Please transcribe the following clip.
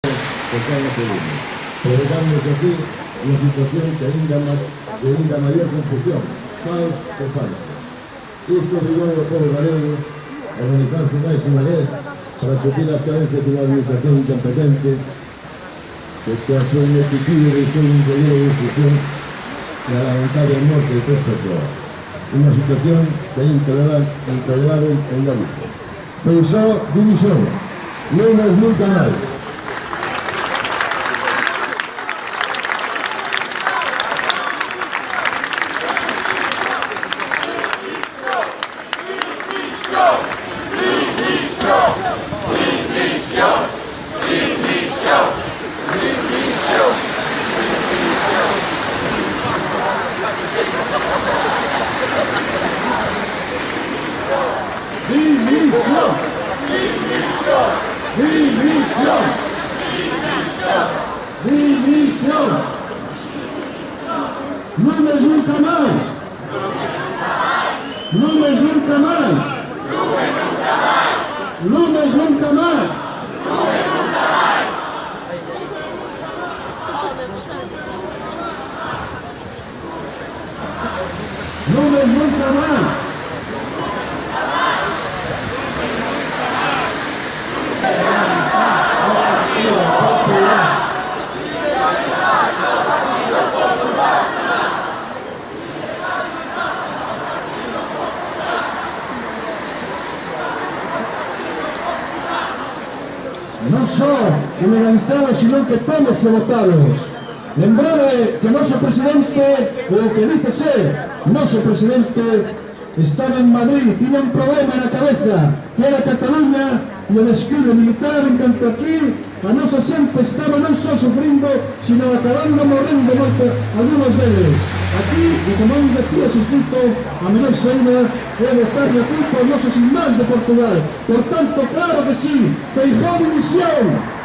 por cada segundo, provocando así una situación de ainda mayor confusión, caos e falta. Isto obrigou ao povo galego a organizarse máis unha vez para suplir as carencias de unha administración incompetente que a súa ineptitud e súa interior de discusión e a lamentable morte de tres persoas. Unha situación que é intolerable en Galicia. Pensou división, non é nunca máis. División. Lunes nunca más. Lunes nunca más. Lunes nunca más. Lunes nunca más. Non só que legalizamos, sino que temos que votalos. Lembrade que o noso presidente, o que dice ser noso presidente, estaba en Madrid, tiña un problema na cabeza, que era Cataluña e o desfile militar, en canto aquí a nosa xente estaba non só sufrindo, sino acabando morrendo moito algunos deles. Aquí, e como un decía Xisito, a menor saída é botar na culpa aos nosos irmáns de Portugal. Por tanto, claro que sí, Feijóo dimisión!